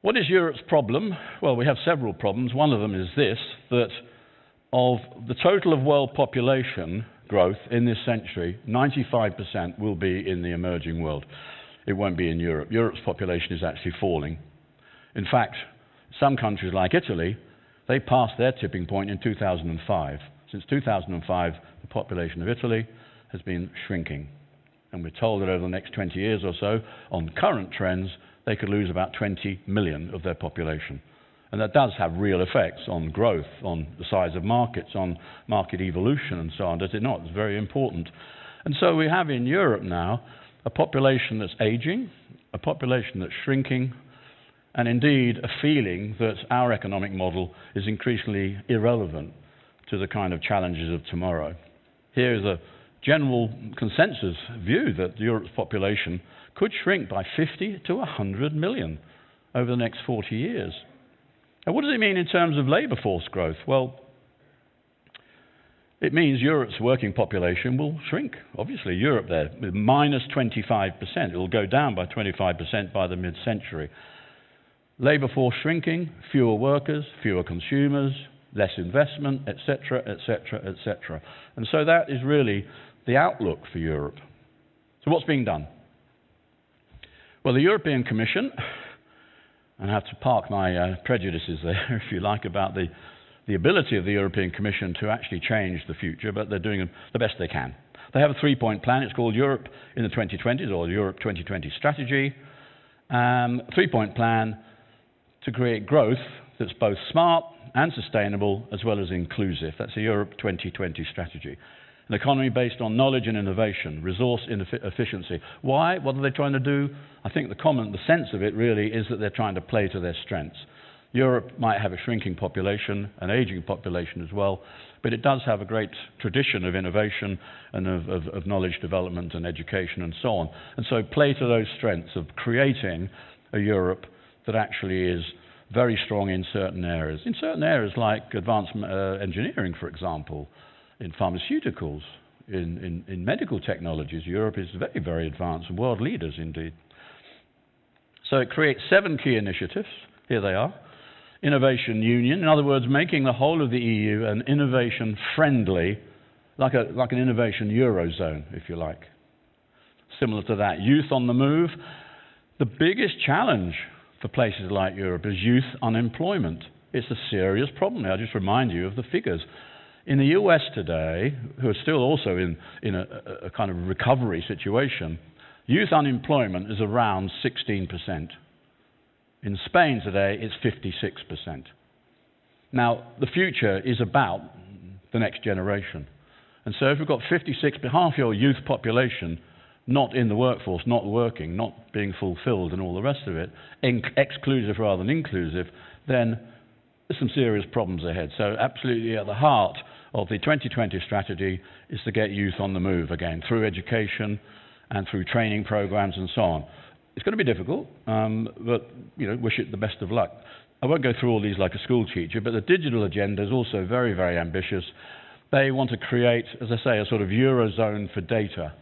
What is Europe's problem? Well, we have several problems. One of them is this, that of the total of world population growth in this century, 95% will be in the emerging world. It won't be in Europe. Europe's population is actually falling. In fact, some countries like Italy, they passed their tipping point in 2005. Since 2005, the population of Italy has been shrinking. And we're told that over the next 20 years or so, on current trends, they could lose about 20 million of their population. And that does have real effects on growth, on the size of markets, on market evolution and so on, does it not? It's very important. And so we have in Europe now a population that's aging, a population that's shrinking, and indeed a feeling that our economic model is increasingly irrelevant to the kind of challenges of tomorrow. Here is a general consensus view that Europe's population could shrink by 50 to 100 million over the next 40 years. Now, what does it mean in terms of labour force growth? Well, it means Europe's working population will shrink. Obviously, Europe there, with minus 25%. It will go down by 25% by the mid-century. Labour force shrinking, fewer workers, fewer consumers, less investment, etc., etc., etc. And so that is really the outlook for Europe. So what's being done? Well, the European Commission, and I have to park my prejudices there, if you like, about the ability of the European Commission to actually change the future, but they're doing the best they can. They have a three-point plan. It's called Europe in the 2020s, or Europe 2020 Strategy. Three-point plan to create growth that's both smart and sustainable, as well as inclusive. That's a Europe 2020 Strategy. An economy based on knowledge and innovation, resource efficiency. Why? What are they trying to do? I think the sense of it really is that they're trying to play to their strengths. Europe might have a shrinking population, an aging population as well, but it does have a great tradition of innovation and of knowledge development and education and so on. And so play to those strengths of creating a Europe that actually is very strong in certain areas. In certain areas like advanced engineering, for example, in pharmaceuticals, in medical technologies, Europe is very, very advanced, and world leaders indeed. So it creates 7 key initiatives. Here they are. Innovation Union, in other words, making the whole of the EU an innovation-friendly, like an innovation Eurozone, if you like. Similar to that, Youth on the Move. The biggest challenge for places like Europe is youth unemployment. It's a serious problem. I'll just remind you of the figures. In the US today, who are still also in a kind of recovery situation, youth unemployment is around 16%. In Spain today, it's 56%. Now, the future is about the next generation. And so if we've got half your youth population not in the workforce, not working, not being fulfilled and all the rest of it, exclusive rather than inclusive, then there's some serious problems ahead. So absolutely at the heart of the 2020 strategy is to get youth on the move again, through education and through training programs and so on. It's going to be difficult, but wish it the best of luck. I won't go through all these like a school teacher, but the digital agenda is also very, very ambitious. They want to create, as I say, a sort of Eurozone for data.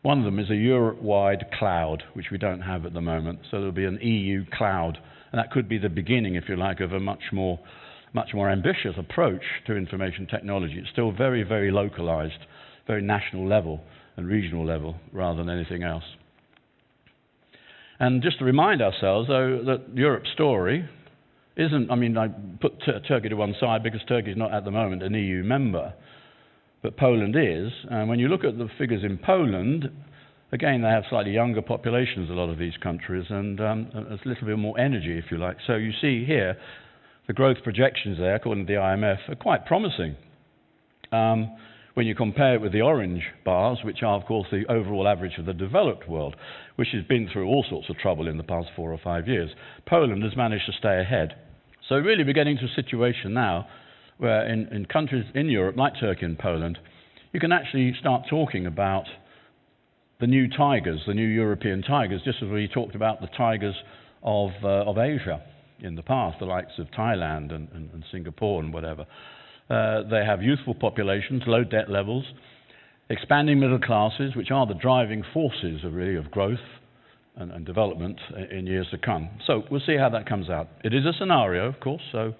One of them is a Europe-wide cloud, which we don't have at the moment. So there'll be an EU cloud, and that could be the beginning, if you like, of a much more ambitious approach to information technology. It's still very, very localized, very national level and regional level rather than anything else. And just to remind ourselves, though, that Europe's story isn't, I put Turkey to one side because Turkey is not at the moment an EU member, but Poland is. And when you look at the figures in Poland, again, they have slightly younger populations, a lot of these countries, and a little bit more energy, if you like. So you see here, the growth projections there, according to the IMF, are quite promising. When you compare it with the orange bars, which are, of course, the overall average of the developed world, which has been through all sorts of trouble in the past 4 or 5 years, Poland has managed to stay ahead. So really we're getting to a situation now where in countries in Europe, like Turkey and Poland, you can actually start talking about the new tigers, the new European tigers, just as we talked about the tigers of Asia in the past, the likes of Thailand and Singapore and whatever. They have youthful populations, low debt levels, expanding middle classes, which are the driving forces of growth, and development in years to come. So we'll see how that comes out. It is a scenario, of course, so